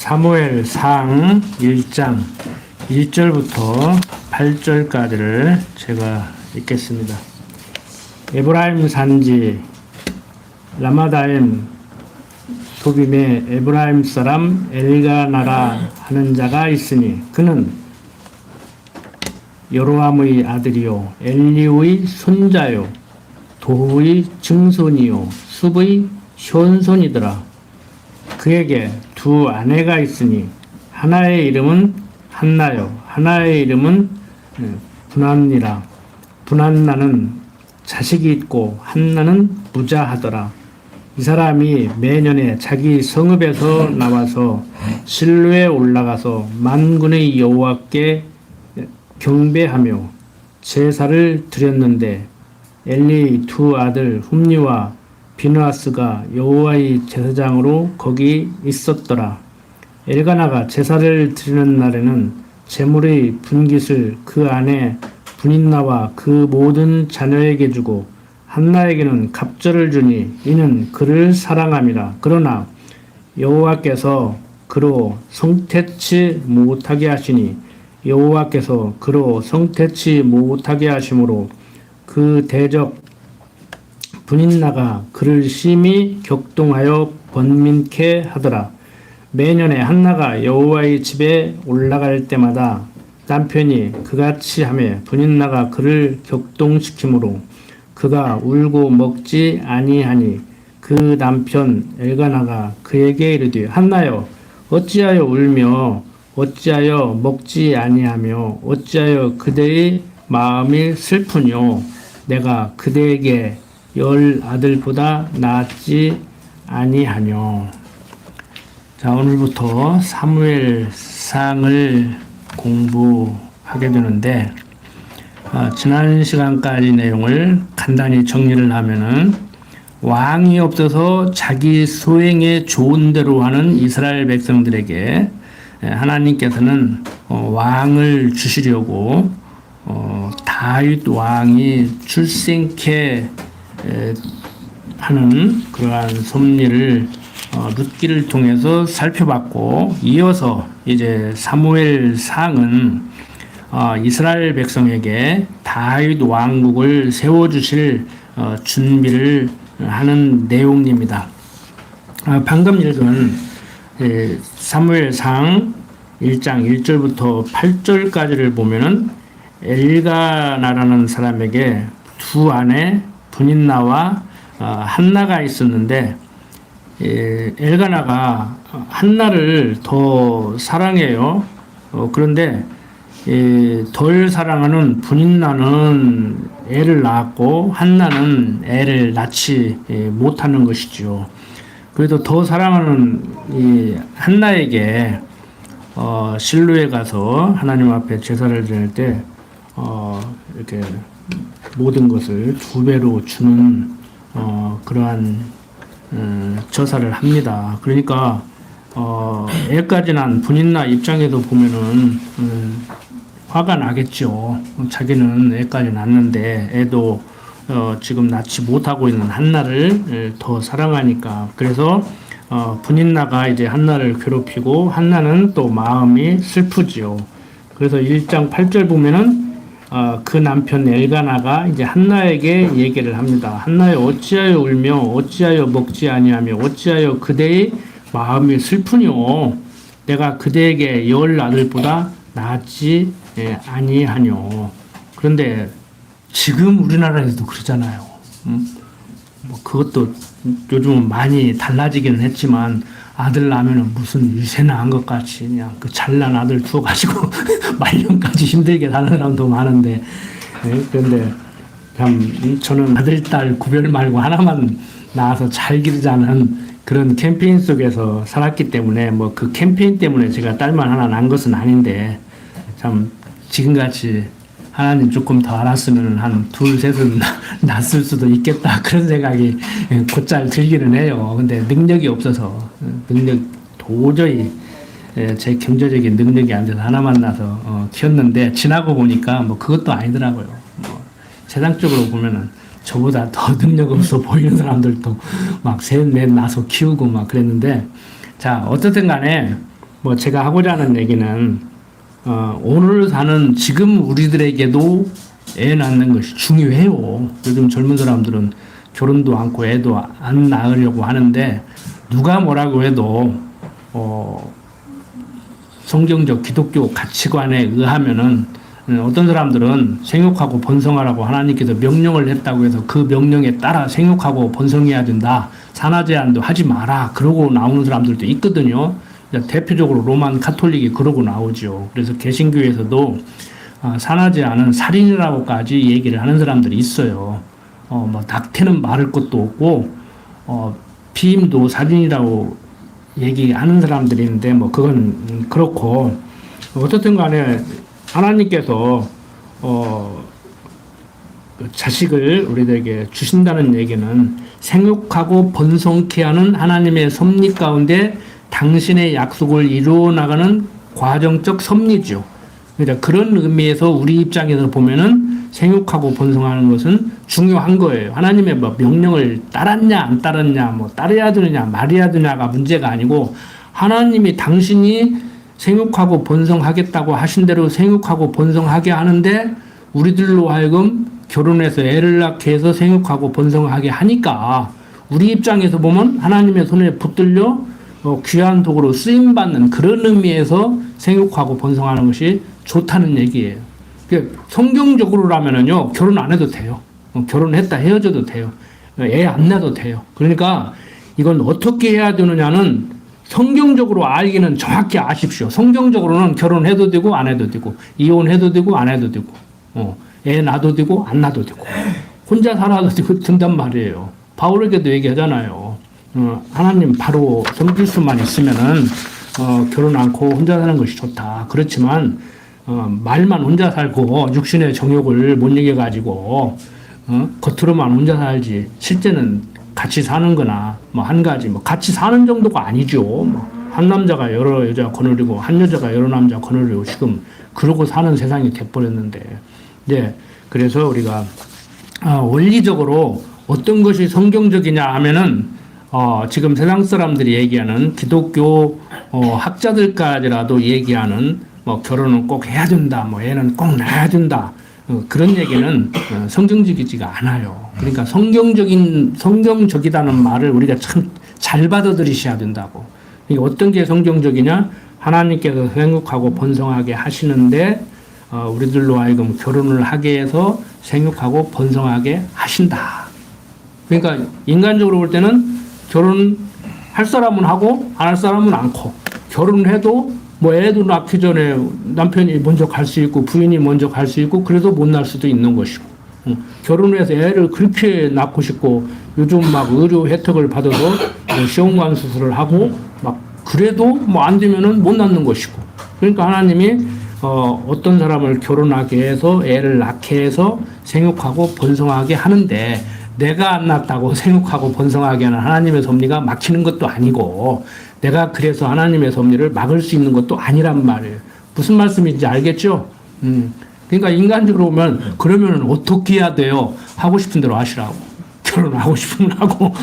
사무엘상 1장 1절부터 8절까지를 제가 읽겠습니다. 에브라임 산지 라마다임 도빔에 에브라임 사람 엘가나라 하는 자가 있으니 그는 여로함의 아들이요 엘리의 손자요 도후의 증손이요 숲의 현손이더라. 그에게 두 아내가 있으니 하나의 이름은 한나요 하나의 이름은 분한니라. 분한나는 자식이 있고 한나는 무자하더라. 이 사람이 매년에 자기 성읍에서 나와서 실로에 올라가서 만군의 여호와께 경배하며 제사를 드렸는데 엘리의 두 아들 훔니와 비느하스가 여호와의 제사장으로 거기 있었더라. 엘가나가 제사를 드리는 날에는 제물의 분깃을 그 안에 분인나와 그 모든 자녀에게 주고 한나에게는 갑절을 주니 이는 그를 사랑함이라. 그러나 여호와께서 그로 성태치 못하게 하시니 여호와께서 그로 성태치 못하게 하심으로 그 대적 분인나가 그를 심히 격동하여 번민케 하더라. 매년에 한나가 여호와의 집에 올라갈 때마다 남편이 그같이 하매 분인나가 그를 격동시키므로 그가 울고 먹지 아니하니 그 남편 엘가나가 그에게 이르되 한나여 어찌하여 울며 어찌하여 먹지 아니하며 어찌하여 그대의 마음이 슬프뇨. 내가 그대에게 10 아들보다 낫지 아니하뇨. 자, 오늘부터 사무엘상을 공부하게 되는데 지난 시간까지 내용을 간단히 정리를 하면은 왕이 없어서 자기 소행에 좋은 대로 하는 이스라엘 백성들에게 하나님께서는 왕을 주시려고 다윗 왕이 출생케 하는 그러한 섭리를 룻기를 통해서 살펴봤고, 이어서 이제 사무엘상은 이스라엘 백성에게 다윗 왕국을 세워주실 준비를 하는 내용입니다. 방금 읽은 사무엘상 1장 1절부터 8절까지를 보면은 엘가나라는 사람에게 두 아내 분인나와 한나가 있었는데 엘가나가 한나를 더 사랑해요. 그런데 덜 사랑하는 분인나는 애를 낳았고 한나는 애를 낳지 못하는 것이죠. 그래도 더 사랑하는 이 한나에게 실로에 가서 하나님 앞에 제사를 드릴 때 이렇게 모든 것을 2배로 주는 그러한 저사를 합니다. 그러니까 애까지 난 분인나 입장에도 보면은 화가 나겠죠. 자기는 애까지 낳는데 애도 지금 낳지 못하고 있는 한나를 더 사랑하니까. 그래서 분인나가 이제 한나를 괴롭히고 한나는 또 마음이 슬프지요. 그래서 1장 8절 보면은 그 남편 엘가나가 이제 한나에게 얘기를 합니다. 한나여 어찌하여 울며 어찌하여 먹지 아니하며 어찌하여 그대의 마음이 슬프뇨. 내가 그대에게 10 아들보다 낫지 아니하뇨. 그런데 지금 우리나라에서도 그러잖아요. 뭐 그것도 요즘은 많이 달라지기는 했지만 아들 낳으면 무슨 유세 낳은 것 같이 그냥 그 잘난 아들 두어가지고 말년까지 힘들게 사는 사람도 많은데, 그런데 참 저는 아들 딸 구별 말고 하나만 낳아서 잘 기르자는 그런 캠페인 속에서 살았기 때문에 뭐 그 캠페인 때문에 제가 딸만 하나 낳은 것은 아닌데, 참 지금같이 하나님 조금 더 알았으면 한 2, 3은 낳았을 수도 있겠다 그런 생각이 곧잘 들기는 해요. 근데 능력이 없어서 도저히 제 경제적인 능력이 안 돼서 하나만 낳아서 키웠는데, 지나고 보니까 뭐 그것도 아니더라고요. 뭐 세상적으로 보면은 저보다 더 능력 없어 보이는 사람들도 막 셋, 넷 낳아서 키우고 막 그랬는데, 자 어쨌든 간에 뭐 제가 하고자 하는 얘기는 오늘 사는 지금 우리들에게도 애 낳는 것이 중요해요. 요즘 젊은 사람들은 결혼도 않고 애도 안 낳으려고 하는데 누가 뭐라고 해도 성경적 기독교 가치관에 의하면은 어떤 사람들은 생육하고 번성하라고 하나님께서 명령을 했다고 해서 그 명령에 따라 생육하고 번성해야 된다. 산하 제한도 하지 마라. 그러고 나오는 사람들도 있거든요. 대표적으로 로만 카톨릭이 그러고 나오죠. 그래서 개신교에서도 산하 제한은 살인이라고까지 얘기를 하는 사람들이 있어요. 뭐 낙태는 말할 것도 없고 피임도 살인이라고 얘기하는 사람들이 있는데 뭐 그건 그렇고 어쨌든 간에 하나님께서 자식을 우리들에게 주신다는 얘기는 생육하고 번성케 하는 하나님의 섭리 가운데 당신의 약속을 이루어 나가는 과정적 섭리죠. 그러니까 그런 의미에서 우리 입장에서 보면은 생육하고 번성하는 것은 중요한 거예요. 하나님의 뭐 명령을 따랐냐 안 따랐냐 뭐 따라야 되느냐 말해야 되냐가 문제가 아니고 하나님이 당신이 생육하고 번성하겠다고 하신 대로 생육하고 번성하게 하는데 우리들로 하여금 결혼해서 애를 낳게 해서 생육하고 번성하게 하니까 우리 입장에서 보면 하나님의 손에 붙들려 귀한 도구로 쓰임받는 그런 의미에서 생육하고 번성하는 것이 좋다는 얘기예요. 성경적으로라면은요, 결혼 안 해도 돼요. 결혼했다 헤어져도 돼요. 애 안 낳아도 돼요. 그러니까 이건 어떻게 해야 되느냐는 성경적으로 알기는 정확히 아십시오. 성경적으로는 결혼해도 되고 안 해도 되고 이혼해도 되고 안 해도 되고 애 낳아도 되고 안 낳아도 되고 혼자 살아도 되고 된단 말이에요. 바울에게도 얘기하잖아요. 하나님 바로 섬길 수만 있으면은 결혼 않고 혼자 사는 것이 좋다. 그렇지만 말만 혼자 살고 육신의 정욕을 못 이겨가지고 겉으로만 혼자 살지 실제는 같이 사는 거나 뭐 한 가지 뭐 같이 사는 정도가 아니죠. 뭐 한 남자가 여러 여자 거느리고 한 여자가 여러 남자 거느리고 지금 그러고 사는 세상이 돼버렸는데 그래서 우리가 원리적으로 어떤 것이 성경적이냐 하면은 지금 세상 사람들이 얘기하는 기독교 학자들까지라도 얘기하는 뭐 결혼은 꼭 해야 된다, 뭐 애는 꼭 낳아야 된다. 그런 얘기는 성경적이지가 않아요. 그러니까 성경적이다는 말을 우리가 참 잘 받아들이셔야 된다고. 이게 어떤 게 성경적이냐? 하나님께서 생육하고 번성하게 하시는데 우리들로 하여금 결혼을 하게 해서 생육하고 번성하게 하신다. 그러니까 인간적으로 볼 때는 결혼할 사람은 하고 안 할 사람은 않고 결혼해도 뭐 애도 낳기 전에 남편이 먼저 갈 수 있고 부인이 먼저 갈 수 있고 그래도 못 낳을 수도 있는 것이고 결혼해서 애를 그렇게 낳고 싶고 요즘 막 의료 혜택을 받아서 뭐 시험관 수술을 하고 막 그래도 뭐 안 되면은 못 낳는 것이고 그러니까 하나님이 어떤 사람을 결혼하게 해서 애를 낳게 해서 생육하고 번성하게 하는데 내가 안 낳았다고 생육하고 번성하게 하는 하나님의 섭리가 막히는 것도 아니고 내가 그래서 하나님의 섭리를 막을 수 있는 것도 아니란 말이에요. 무슨 말씀인지 알겠죠? 그러니까 인간적으로 보면 그러면 어떻게 해야 돼요? 하고 싶은 대로 하시라고. 결혼하고 싶으면 하고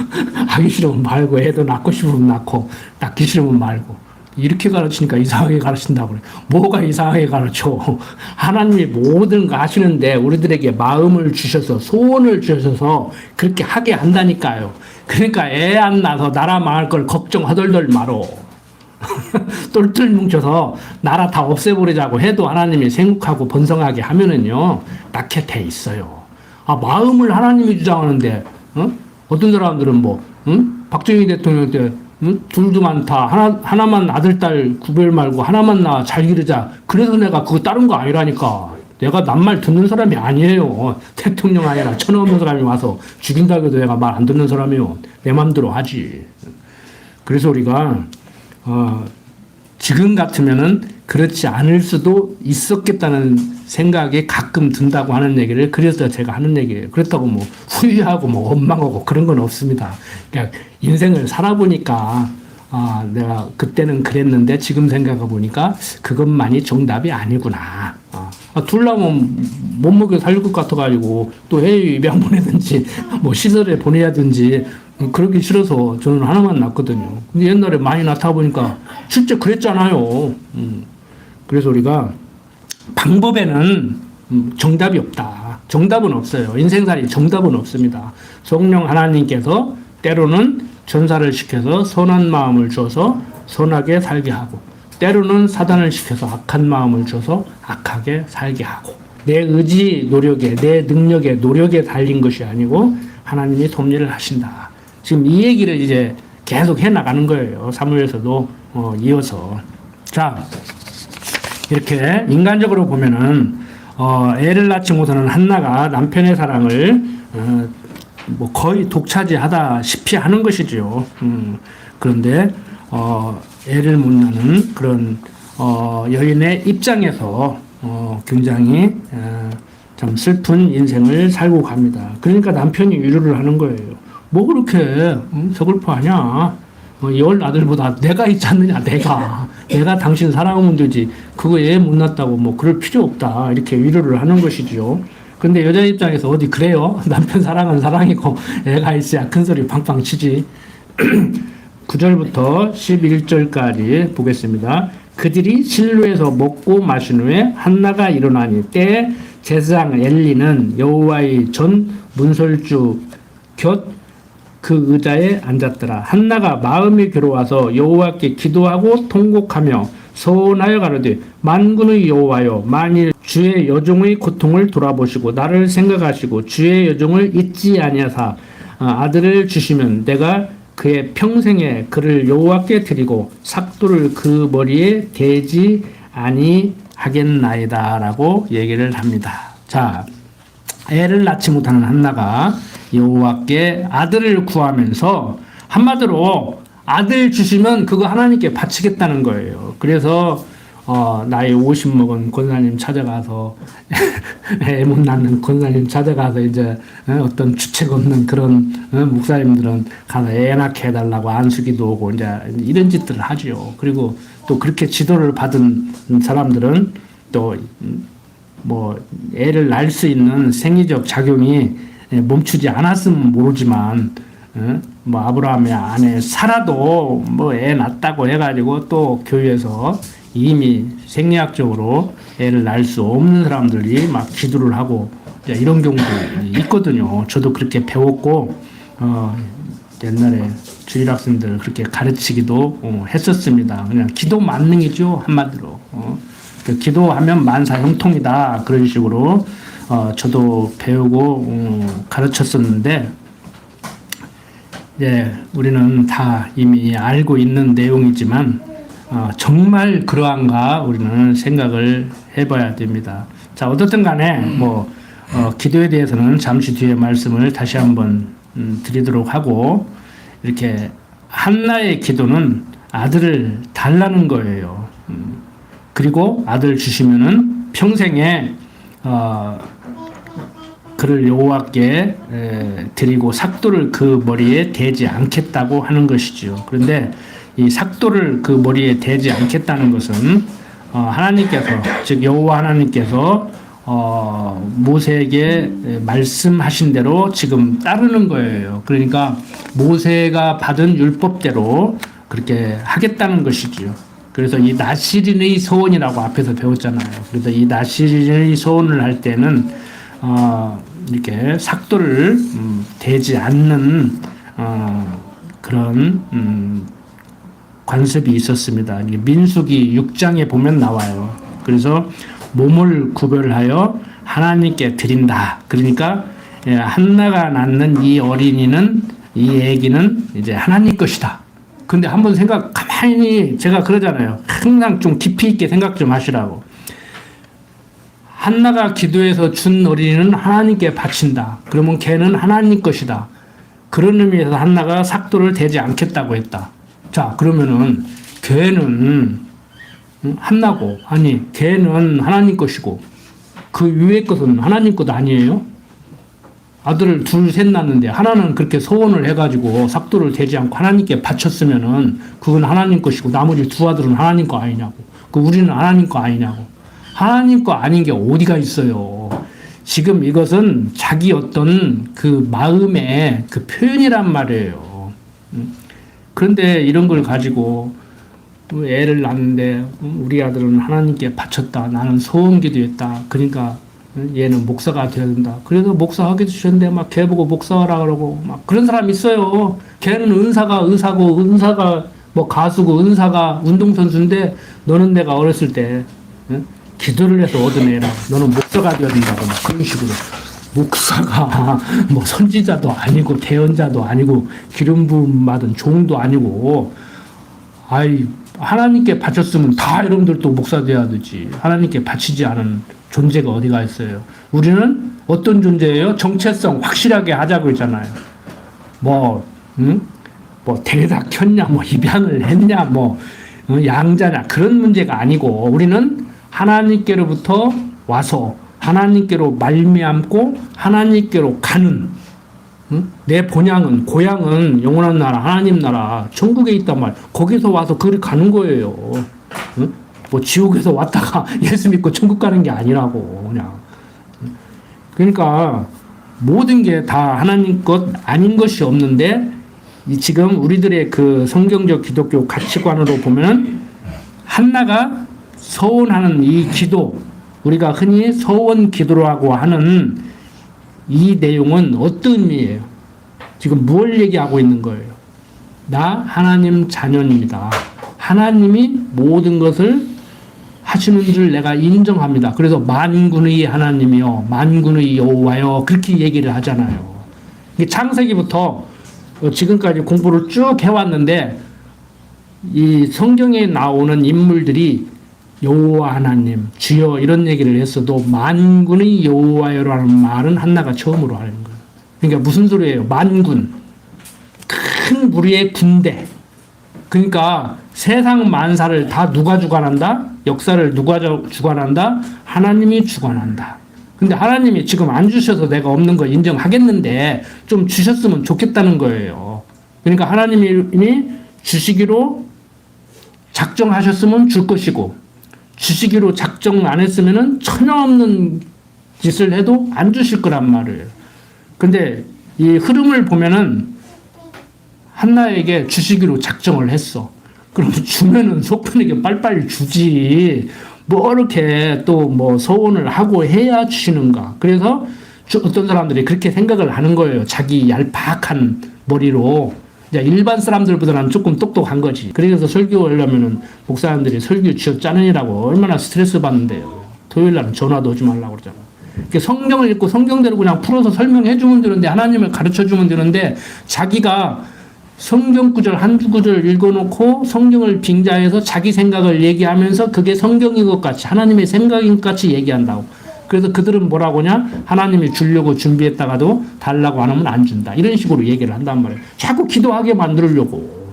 하기 싫으면 말고 애도 낳고 싶으면 낳고 낳기 싫으면 말고 이렇게 가르치니까 이상하게 가르친다고 그래. 뭐가 이상하게 가르쳐? 하나님이 모든 거 하시는데 우리들에게 마음을 주셔서 소원을 주셔서 그렇게 하게 한다니까요. 그러니까 애 안 낳아서 나라 망할 걸 걱정하덜덜 말어. 똘똘 뭉쳐서 나라 다 없애버리자고 해도 하나님이 생육하고 번성하게 하면은요 낳게 돼 있어요. 마음을 하나님이 주장하는데 어떤 사람들은 박정희 대통령 때 둘도 많다. 하나만 아들, 딸 구별 말고 하나만 낳아 잘 기르자. 그래서 내가 그거 따른 거 아니라니까. 내가 남 말 듣는 사람이 아니에요. 대통령 아니라 천없는 사람이 와서 죽인다고 해도 내가 말 안 듣는 사람이요. 내 맘대로 하지. 그래서 우리가 지금 같으면은 그렇지 않을 수도 있었겠다는 생각이 가끔 든다고 하는 얘기를 그래서 제가 하는 얘기예요. 그렇다고 뭐 후회하고 뭐 원망하고 그런 건 없습니다. 그러니까 인생을 살아보니까 내가 그때는 그랬는데 지금 생각해 보니까 그것만이 정답이 아니구나. 둘라면 못 먹여 살릴 것 같아가지고 또 해외 입양 보내든지 뭐 시설에 보내야든지 그러기 싫어서 저는 하나만 낳거든요. 근데 옛날에 많이 낳다 보니까 실제 그랬잖아요. 그래서 우리가 방법에는 정답이 없다. 정답은 없어요. 인생살이 정답은 없습니다. 성령 하나님께서 때로는 전사를 시켜서 선한 마음을 줘서 선하게 살게 하고, 때로는 사단을 시켜서 악한 마음을 줘서 악하게 살게 하고, 내 의지 노력에, 내 능력에 노력에 달린 것이 아니고 하나님이 섭리를 하신다. 지금 이 얘기를 이제 계속 해 나가는 거예요. 사무엘서도 이어서. 자, 이렇게 인간적으로 보면은 애를 낳지 못하는 한나가 남편의 사랑을 뭐 거의 독차지하다시피 하는 것이죠. 그런데 애를 못 낳는 그런 여인의 입장에서 굉장히 참 슬픈 인생을 살고 갑니다. 그러니까 남편이 위로를 하는 거예요. 뭐 그렇게 서글퍼하냐? 열 아들보다 내가 있지 않느냐? 내가 당신 사랑하면 되지. 그거 애 못 낳았다고 뭐 그럴 필요 없다. 이렇게 위로를 하는 것이죠. 근데 여자 입장에서 어디 그래요? 남편 사랑은 사랑이고 애가 있어야 큰 소리 팡팡 치지. 9절부터 11절까지 보겠습니다. 그들이 실로에서 먹고 마신 후에 한나가 일어나니 때에 제사장 엘리는 여호와의 전 문설주 곁 그 의자에 앉았더라. 한나가 마음이 괴로워서 여호와께 기도하고 통곡하며 서원하여 가로되 만군의 여호와여, 만일 주의 여종의 고통을 돌아보시고 나를 생각하시고 주의 여종을 잊지 아니하사 아들을 주시면 내가 그의 평생에 그를 여호와께 드리고 삭도를 그 머리에 대지 아니하겠나이다 라고 얘기를 합니다. 자, 애를 낳지 못하는 한나가 여호와께 아들을 구하면서 한마디로 아들 주시면 그거 하나님께 바치겠다는 거예요. 그래서 나이 50 먹은 권사님 찾아가서 애 못 낳는 권사님 찾아가서 이제 어떤 주책 없는 그런 목사님들은 가서 애 낳게 해달라고 안수기도 오고 이제 이런 짓들을 하죠. 그리고 또 그렇게 지도를 받은 사람들은 또 뭐 애를 낳을 수 있는 생리적 작용이 멈추지 않았으면 모르지만 뭐 아브라함의 아내 사라도 뭐 애 낳았다고 해가지고 또 교회에서 이미 생리학적으로 애를 낳을 수 없는 사람들이 막 기도를 하고 이런 경우도 있거든요. 저도 그렇게 배웠고 옛날에 주일학생들 그렇게 가르치기도 했었습니다. 그냥 기도 만능이죠, 한마디로. 기도하면 만사 형통이다, 그런 식으로 저도 배우고 가르쳤었는데, 우리는 다 이미 알고 있는 내용이지만 정말 그러한가 우리는 생각을 해봐야 됩니다. 자, 어떻든 간에 뭐 기도에 대해서는 잠시 뒤에 말씀을 다시 한번 드리도록 하고, 이렇게 한나의 기도는 아들을 달라는 거예요. 그리고 아들 주시면은 평생에 그를 여호와께 드리고 삭도를 그 머리에 대지 않겠다고 하는 것이죠. 그런데 이 삭도를 그 머리에 대지 않겠다는 것은 하나님께서, 즉 여호와 하나님께서 모세에게 말씀하신 대로 지금 따르는 거예요. 그러니까 모세가 받은 율법대로 그렇게 하겠다는 것이지요. 그래서 이 나시린의 소원이라고 앞에서 배웠잖아요. 그래서 이 나시린의 소원을 할 때는 이렇게 삭도를 대지 않는 그런 관습이 있었습니다. 민수기 6장에 보면 나와요. 그래서 몸을 구별하여 하나님께 드린다. 그러니까 한나가 낳는 이 어린이는, 이 아기는 이제 하나님 것이다. 근데 한번 가만히 제가 그러잖아요. 항상 좀 깊이 있게 생각 좀 하시라고. 한나가 기도해서 준 어린이는 하나님께 바친다. 그러면 걔는 하나님 것이다. 그런 의미에서 한나가 삭도를 대지 않겠다고 했다. 자, 그러면은 걔는 한나고, 아니 걔는 하나님 것이고 그 위에 것은 하나님 것 아니에요? 아들을 둘, 셋 낳는데 하나는 그렇게 소원을 해가지고 삭도를 대지 않고 하나님께 바쳤으면은 그건 하나님 것이고 나머지 두 아들은 하나님 거 아니냐고. 우리는 하나님 거 아니냐고. 하나님 거 아닌 게 어디가 있어요. 지금 이것은 자기 어떤 그 마음의 그 표현이란 말이에요. 그런데 이런 걸 가지고 애를 낳는데 우리 아들은 하나님께 바쳤다. 나는 소원기도했다. 그러니까 얘는 목사가 되어야 된다. 그래서 목사하게 주셨는데 막 걔 보고 목사하라 그러고 막 그런 사람 있어요. 걔는 은사가 의사고 은사가 뭐 가수고 은사가 운동선수인데 너는 내가 어렸을 때 기도를 해서 얻은 애라. 너는 목사가 되어야 된다고 막 그런 식으로. 목사가 뭐 선지자도 아니고 대언자도 아니고 기름 부음 받은 종도 아니고 아이 하나님께 바쳤으면 다 여러분들도 목사 돼야 되지. 하나님께 바치지 않은 존재가 어디가 있어요. 우리는 어떤 존재예요? 정체성 확실하게 하자고 했잖아요. 뭐 대다 켰냐, 뭐 입양을 했냐, 뭐 양자냐 그런 문제가 아니고 우리는 하나님께로부터 와서 하나님께로 말미암고 하나님께로 가는 내 본향은 고향은 영원한 나라 하나님 나라 천국에 있단 말. 거기서 와서 그리 가는 거예요. 뭐 지옥에서 왔다가 예수 믿고 천국 가는 게 아니라고 그냥. 그러니까 모든 게 다 하나님 것 아닌 것이 없는데 지금 우리들의 그 성경적 기독교 가치관으로 보면 한나가 서원하는 이 기도 우리가 흔히 서원 기도라고 하는 이 내용은 어떤 의미예요? 지금 뭘 얘기하고 있는 거예요? 나 하나님 자녀입니다. 하나님이 모든 것을 하시는 줄 내가 인정합니다. 그래서 만군의 하나님이요, 만군의 여호와요 그렇게 얘기를 하잖아요. 창세기부터 지금까지 공부를 쭉 해왔는데 이 성경에 나오는 인물들이 여호와 하나님, 주여 이런 얘기를 했어도 만군의 여호와여라는 말은 한나가 처음으로 하는 거예요. 그러니까 무슨 소리예요? 만군, 큰 무리의 군대. 그러니까 세상 만사를 다 누가 주관한다? 역사를 누가 주관한다? 하나님이 주관한다. 근데 하나님이 지금 안 주셔서 내가 없는 거 인정하겠는데 좀 주셨으면 좋겠다는 거예요. 그러니까 하나님이 주시기로 작정하셨으면 줄 것이고 주시기로 작정 안 했으면은 천하없는 짓을 해도 안 주실 거란 말이에요. 근데 이 흐름을 보면은 한나에게 주시기로 작정을 했어. 그럼 주면은 속편에게 빨리빨리 주지. 뭐 이렇게 또 뭐 서원을 하고 해야 주시는가. 그래서 어떤 사람들이 그렇게 생각을 하는 거예요. 자기 얄팍한 머리로. 일반 사람들보다는 조금 똑똑한 거지. 그래서 설교하려면은 목사님들이 설교 지어 짜느니라고 얼마나 스트레스 받는데요. 토요일 날은 전화도 오지 말라고 그러잖아. 성경을 읽고 성경대로 그냥 풀어서 설명해 주면 되는데 하나님을 가르쳐 주면 되는데 자기가 성경 구절 한 구절 읽어놓고 성경을 빙자해서 자기 생각을 얘기하면서 그게 성경인 것 같이 하나님의 생각인 것 같이 얘기한다고. 그래서 그들은 뭐라고 하냐? 하나님이 주려고 준비했다가도 달라고 안 하면 안 준다. 이런 식으로 얘기를 한단 말이에요. 자꾸 기도하게 만들려고.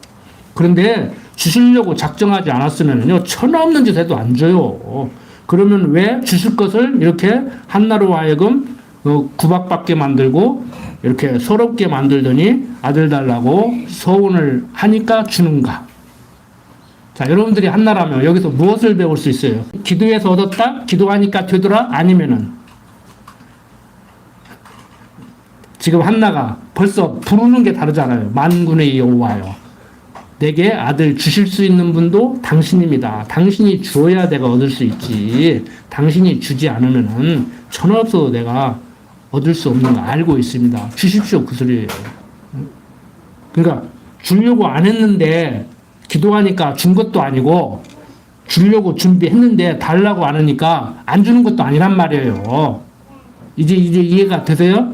그런데 주시려고 작정하지 않았으면요. 천하없는 짓 해도 안 줘요. 그러면 왜 주실 것을 이렇게 한나로 하여금 구박받게 만들고 이렇게 서럽게 만들더니 아들 달라고 서원을 하니까 주는가? 자, 여러분들이 한나라면 여기서 무엇을 배울 수 있어요? 기도해서 얻었다? 기도하니까 되더라? 아니면은 지금 한나가 벌써 부르는 게 다르잖아요. 만군의 여호와여. 내게 아들 주실 수 있는 분도 당신입니다. 당신이 주어야 내가 얻을 수 있지. 당신이 주지 않으면은 천하 없어도 내가 얻을 수 없는 거 알고 있습니다. 주십시오. 그 소리예요. 그러니까 주려고 안 했는데 기도하니까 준 것도 아니고 주려고 준비했는데 달라고 안 하니까 안 주는 것도 아니란 말이에요. 이제 이해가 되세요?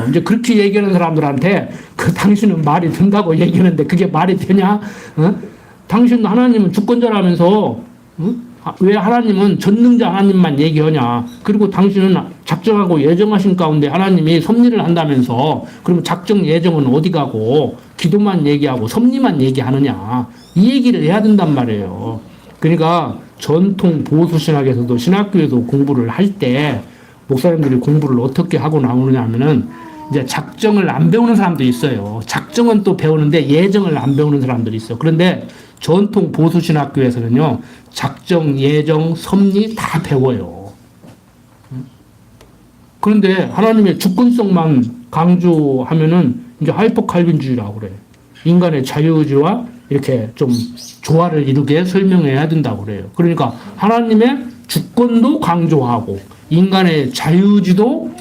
이제 그렇게 얘기하는 사람들한테 당신은 말이 된다고 얘기하는데 그게 말이 되냐? 당신 하나님은 주권자라면서 왜 하나님은 전능자 하나님만 얘기하냐? 그리고 당신은 작정하고 예정하신 가운데 하나님이 섭리를 한다면서 그러면 작정 예정은 어디 가고 기도만 얘기하고 섭리만 얘기하느냐? 이 얘기를 해야 된단 말이에요. 그러니까 전통 보수 신학에서도 신학교에도 공부를 할 때 목사님들이 공부를 어떻게 하고 나오느냐 하면은 이제 작정을 안 배우는 사람도 있어요. 작정은 또 배우는데 예정을 안 배우는 사람들이 있어. 그런데 전통 보수 신학교에서는요, 작정, 예정, 섭리 다 배워요. 그런데 하나님의 주권성만 강조하면은 이제 하이퍼 칼빈주의라고 그래. 인간의 자유의지와 이렇게 좀 조화를 이루게 설명해야 된다고 그래요. 그러니까 하나님의 주권도 강조하고 인간의 자유의지도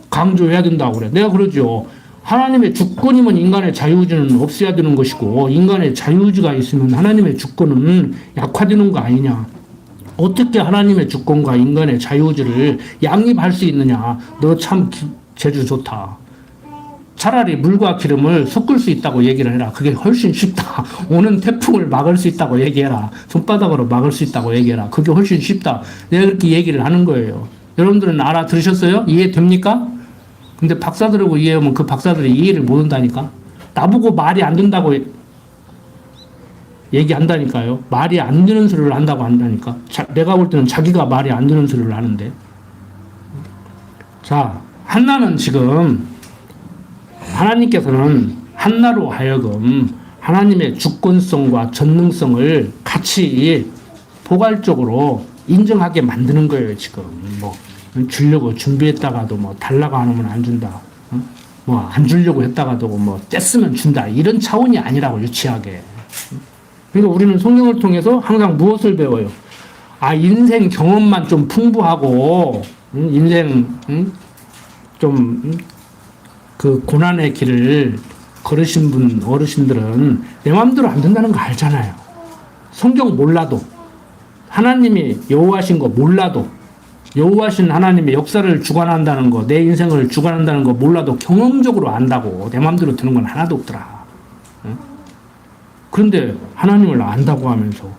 강조해야 된다고 그래. 내가 그러죠. 하나님의 주권이면 인간의 자유의지는 없어야 되는 것이고 인간의 자유의지가 있으면 하나님의 주권은 약화되는 거 아니냐. 어떻게 하나님의 주권과 인간의 자유의지를 양립할 수 있느냐. 너 참 재주 좋다. 차라리 물과 기름을 섞을 수 있다고 얘기를 해라. 그게 훨씬 쉽다. 오는 태풍을 막을 수 있다고 얘기해라. 손바닥으로 막을 수 있다고 얘기해라. 그게 훨씬 쉽다. 내가 그렇게 얘기를 하는 거예요. 여러분들은 알아들으셨어요? 이해됩니까? 근데 박사들하고 이해하면 그 박사들이 이해를 못한다니까. 나보고 말이 안 된다고 얘기한다니까요. 말이 안 되는 소리를 한다고 한다니까. 내가 볼 때는 자기가 말이 안 되는 소리를 하는데. 자, 한나는 지금 하나님께서는 한나로 하여금 하나님의 주권성과 전능성을 같이 포괄적으로 인정하게 만드는 거예요, 지금. 뭐, 주려고 준비했다가도 뭐, 달라고 안 하면 안 준다. 뭐, 안 주려고 했다가도 뭐, 뗐으면 준다. 이런 차원이 아니라고, 유치하게. 그러니까 우리는 성경을 통해서 항상 무엇을 배워요? 아, 인생 경험만 좀 풍부하고, 인생, 좀, 그 고난의 길을 걸으신 분, 어르신들은 내 마음대로 안 된다는 거 알잖아요. 성경 몰라도, 하나님이 여호와신 거 몰라도, 여호와신 하나님의 역사를 주관한다는 거, 내 인생을 주관한다는 거 몰라도 경험적으로 안다고. 내 마음대로 드는 건 하나도 없더라. 그런데 하나님을 안다고 하면서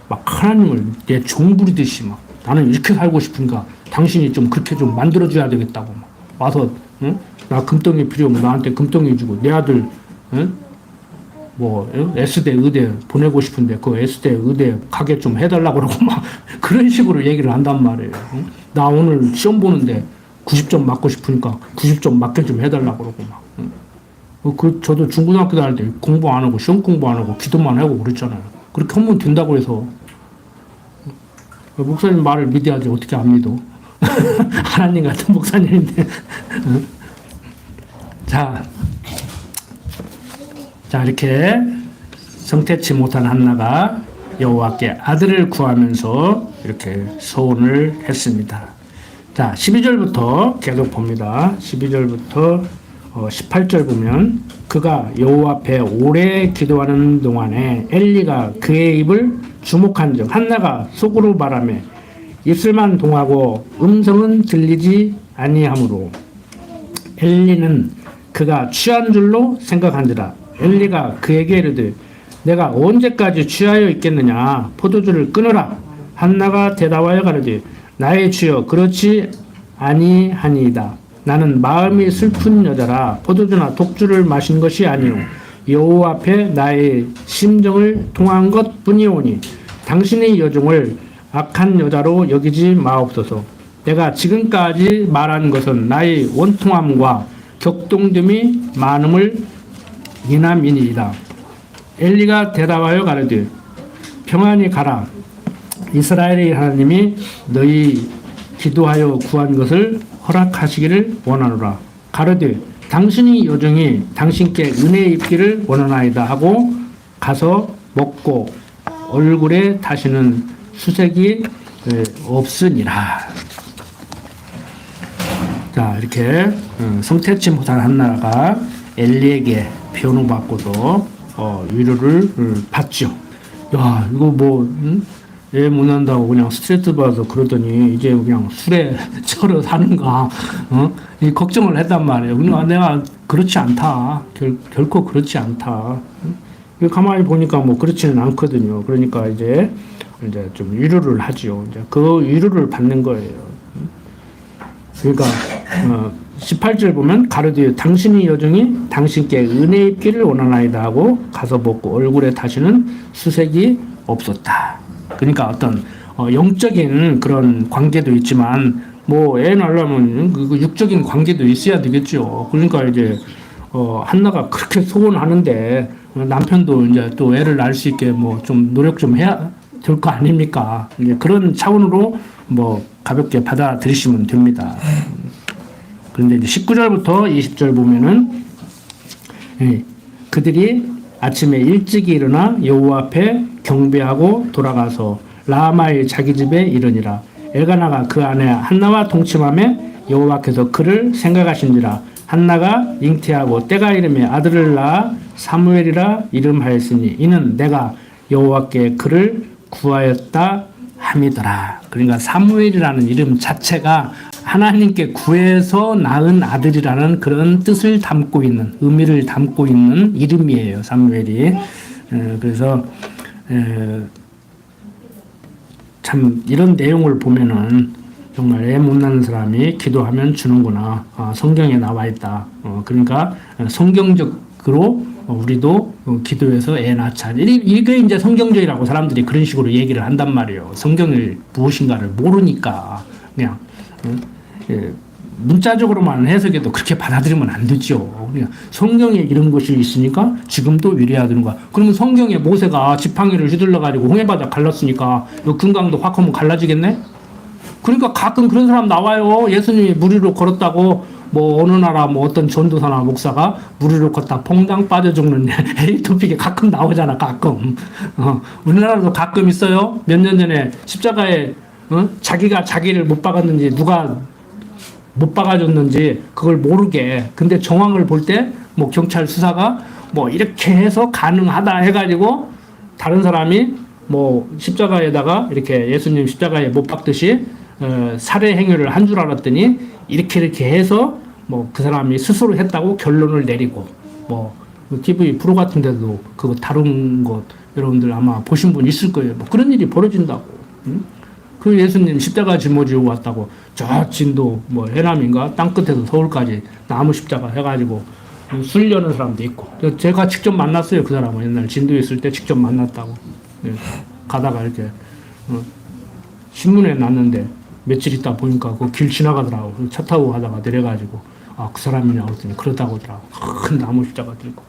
막 하나님을 내 종부리듯이 막 나는 이렇게 살고 싶으니까 당신이 좀 그렇게 좀 만들어줘야 되겠다고 막 와서, 응? 나 금덩이 필요하면 나한테 금덩이 주고 내 아들, 응? 뭐 S대 의대 보내고 싶은데 그 S대 의대 가게 좀 해달라고 그러고 막 그런 식으로 얘기를 한단 말이에요. 응? 나 오늘 시험 보는데 90점 맞고 싶으니까 90점 맞게 좀 해달라고 그러고 막. 응? 저도 중고등학교 다닐 때 공부 안 하고 시험 공부 안 하고 기도만 하고 그랬잖아요. 그렇게 하면 된다고 해서 목사님 말을 믿어야지 어떻게 안 믿어? 하나님 같은 목사님인데. 자, 이렇게 성태치 못한 한나가 여호와께 아들을 구하면서 이렇게 소원을 했습니다. 자, 12절부터 계속 봅니다. 12절부터 18절 보면 그가 여호와 앞에 오래 기도하는 동안에 엘리가 그의 입을 주목한즉 한나가 속으로 말하며 입술만 동하고 음성은 들리지 아니하므로 엘리는 그가 취한 줄로 생각한지라. 엘리가 그에게 이르되 내가 언제까지 취하여 있겠느냐 포도주를 끊으라. 한나가 대답하여 가로되 나의 주여 그렇지 아니하니이다. 나는 마음이 슬픈 여자라 포도주나 독주를 마신 것이 아니요 여호와 앞에 나의 심정을 통한 것뿐이오니 당신의 여종을 악한 여자로 여기지 마옵소서. 내가 지금까지 말한 것은 나의 원통함과 격동됨이 많음을 인함이니이다. 엘리가 대답하여 가로되 평안히 가라. 이스라엘의 하나님이 너희 기도하여 구한 것을 허락하시기를 원하노라. 가로되 당신이 여종이 당신께 은혜 입기를 원하나이다 하고 가서 먹고 얼굴에 다시는 수색이 없으니라. 자, 이렇게 성태치 못한 한나라가 엘리에게 변호받고도 위로를 받죠. 야, 이거 뭐 애 못난다고 그냥 스트레스 받아서 그러더니 이제 그냥 술에 처러 사는가, 이 걱정을 했단 말이에요. 그러니까 내가 그렇지 않다. 결코 그렇지 않다. 가만히 보니까 뭐 그렇지는 않거든요. 그러니까 이제 좀 위로를 하죠. 이제 그 위로를 받는 거예요. 그러니까 18절 보면 가로되 당신의 여종이 당신께 은혜 입기를 원하나이다 하고 가서 먹고 얼굴에 다시는 수색이 없었다. 그러니까 어떤 영적인 그런 관계도 있지만 뭐 애 낳으려면 그 육적인 관계도 있어야 되겠죠. 그러니까 이제 한나가 그렇게 소원하는데 남편도 이제 또 애를 낳을 수 있게 뭐 좀 노력 좀 해야 될 거 아닙니까? 이제 그런 차원으로 뭐 가볍게 받아들이시면 됩니다. 그런데 이제 19절부터 20절 보면은 그들이 아침에 일찍 일어나 여호와 앞에 경배하고 돌아가서 라마의 자기 집에 이르니라. 엘가나가 그 아내 한나와 동침함에 여호와께서 그를 생각하신지라. 한나가 잉태하고 때가 이름에 아들을 낳아 사무엘이라 이름하였으니 이는 내가 여호와께 그를 구하였다 함이더라. 그러니까 사무엘이라는 이름 자체가 하나님께 구해서 낳은 아들이라는 그런 뜻을 담고 있는, 의미를 담고 있는 이름이에요, 사무엘이. 그래서 참 이런 내용을 보면은 정말 애 못 낳는 사람이 기도하면 주는구나. 성경에 나와 있다. 그러니까 성경적으로 우리도 기도해서 애 낳자. 이게 이제 성경적이라고 사람들이 그런 식으로 얘기를 한단 말이에요. 성경을 무엇인가를 모르니까 그냥 문자적으로만 해석해도 그렇게 받아들이면 안 되죠. 그냥 성경에 이런 것이 있으니까 지금도 이래야 되는 거야. 그러면 성경에 모세가 지팡이를 휘둘러 가지고 홍해바다 갈랐으니까 금강도 확 하면 갈라지겠네? 그러니까 가끔 그런 사람 나와요. 예수님이 물 위로 걸었다고 뭐 어느 나라 뭐 어떤 전도사나 목사가 물 위로 걷다 퐁당 빠져 죽는 에이토픽이 가끔 나오잖아. 가끔. 우리나라도 가끔 있어요. 몇 년 전에 십자가에 자기가 자기를 못 박았는지 누가 못 박아줬는지 그걸 모르게. 근데 정황을 볼 때 뭐 경찰 수사가 뭐 이렇게 해서 가능하다 해가지고 다른 사람이 뭐 십자가에다가 이렇게 예수님 십자가에 못 박듯이 살해 행위를 한 줄 알았더니 이렇게 해서 뭐 그 사람이 스스로 했다고 결론을 내리고 뭐 TV 프로 같은 데도 그거 다룬 것 여러분들 아마 보신 분 있을 거예요. 뭐 그런 일이 벌어진다고. 그 예수님 십자가 짊어지고 왔다고 저 진도 뭐 해남인가 땅끝에서 서울까지 나무 십자가 해가지고 수리려는 사람도 있고 제가 직접 만났어요. 그 사람은 옛날 진도에 있을 때 직접 만났다고. 가다가 이렇게 신문에 났는데 며칠 있다 보니까 그 길 지나가더라고. 차 타고 가다가 내려가지고 그 사람이냐 그랬더니 그러다고 하더라고. 큰 나무 십자가 들고.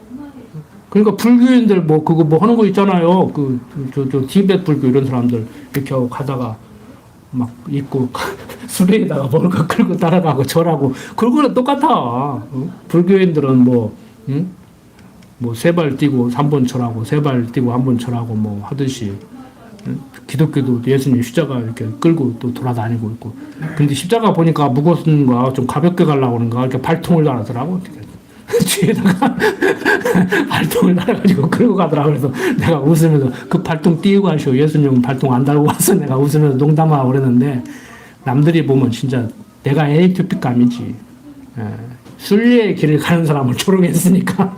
그러니까 불교인들 뭐 그거 뭐 하는 거 있잖아요. 저 티베트 불교 이런 사람들 이렇게 하고 가다가 막 입고 수레에다가 먹을 거 끌고 따라가고 절하고 그거랑 똑같아. 불교인들은 뭐 세 발 뛰고 3번 절하고 세 발 뛰고 1번 절하고 뭐 하듯이 기독교도 예수님 십자가 이렇게 끌고 또 돌아다니고 있고. 근데 십자가 보니까 무거운가 좀 가볍게 가려고 하는가 이렇게 발통을 달아더라고. 뒤에다가 발통을 달아가지고 끌고 가더라고. 그래서 내가 웃으면서 그 발통 띄우고 하시오. 예수님은 발통 안 달고 와서 내가 웃으면서 농담하고 그랬는데 남들이 보면 진짜 내가 에이토픽감이지. 순리의 길을 가는 사람을 초롱했으니까.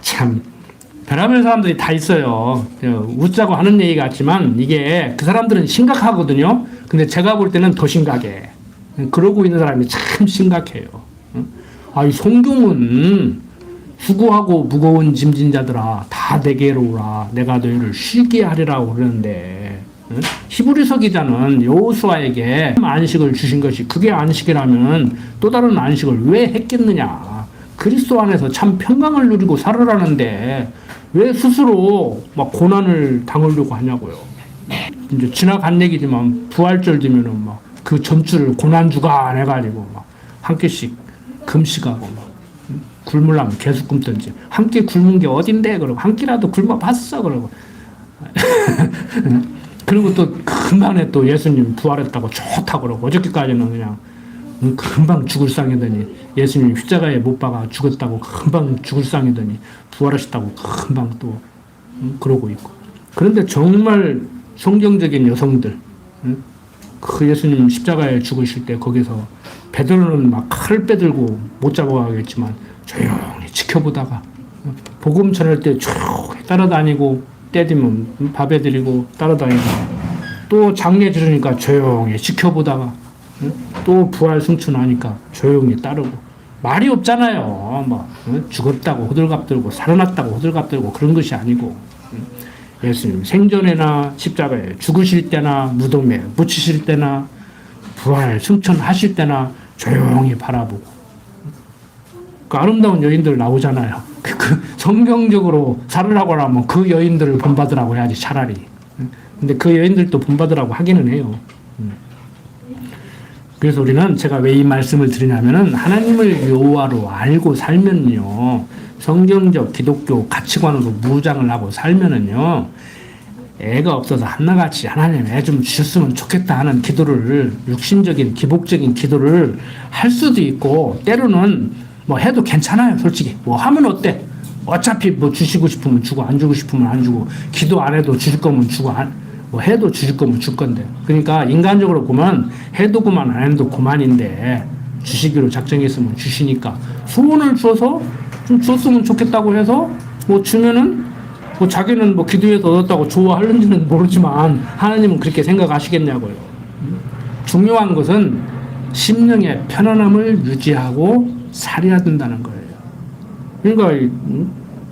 참 별의별 사람들이 다 있어요. 웃자고 하는 얘기 같지만 이게 그 사람들은 심각하거든요. 근데 제가 볼 때는 더 심각해. 그러고 있는 사람이 참 심각해요. 이 성경은 수고하고 무거운 짐진 자들아 다 내게로 오라 내가 너희를 쉬게 하리라고 그러는데 히브리서 기자는 여호수아에게 안식을 주신 것이 그게 안식이라면 또 다른 안식을 왜 했겠느냐. 그리스도 안에서 참 평강을 누리고 살으라는데 왜 스스로 막 고난을 당하려고 하냐고요. 이제 지나간 얘기지만 부활절 되면은 막 그 전주를 고난주간 해가지고 막 한 끼씩 금식하고 막 굶으려면 계속 굶든지 한 끼 굶은 게 어딘데 그러고 한 끼라도 굶어봤어 그러고 그리고 또 금방에 또 예수님 부활했다고 좋다고 그러고 어저께까지는 그냥 금방 죽을 상이더니 예수님 십자가에 못 박아 죽었다고 금방 죽을 상이더니 부활하셨다고 금방 또 그러고 있고. 그런데 정말 성경적인 여성들 그 예수님 십자가에 죽으실 때 거기서 베드로는 막 칼을 빼들고 못 잡아가겠지만 조용히 지켜보다가 복음 전할 때 조용히 따라다니고 때리면 밥에 드리고 따라다니고 또 장례 지르니까 조용히 지켜보다가 또 부활 승천하니까 조용히 따르고 말이 없잖아요. 뭐 죽었다고 호들갑 들고 살아났다고 호들갑 들고 그런 것이 아니고 예수님 생전에나 십자가에 죽으실 때나 무덤에 묻히실 때나 부활 승천하실 때나 조용히 바라보고 그 아름다운 여인들 나오잖아요. 그 성경적으로 살으라고 하면 그 여인들을 본받으라고 해야지 차라리. 근데 그 여인들도 본받으라고 하기는 해요. 그래서 우리는 제가 왜 이 말씀을 드리냐면은 하나님을 여호와로 알고 살면요, 성경적 기독교 가치관으로 무장을 하고 살면은요, 애가 없어서 한나같이 하나님 애 좀 주셨으면 좋겠다 하는 기도를, 육신적인 기복적인 기도를 할 수도 있고, 때로는 뭐 해도 괜찮아요. 솔직히 뭐 하면 어때? 어차피 뭐 주시고 싶으면 주고 안 주고 싶으면 안 주고, 기도 안 해도 주실 거면 주고, 뭐 해도 주실 거면 줄 건데. 그러니까 인간적으로 보면 해도 그만 안 해도 그만인데, 주시기로 작정했으면 주시니까 소원을 줘서 좀 줬으면 좋겠다고 해서 뭐 주면은 뭐 자기는 뭐 기도해서 얻었다고 좋아하는지는 모르지만 하나님은 그렇게 생각하시겠냐고요. 중요한 것은 심령의 편안함을 유지하고 살아야 된다는 거예요. 그러니까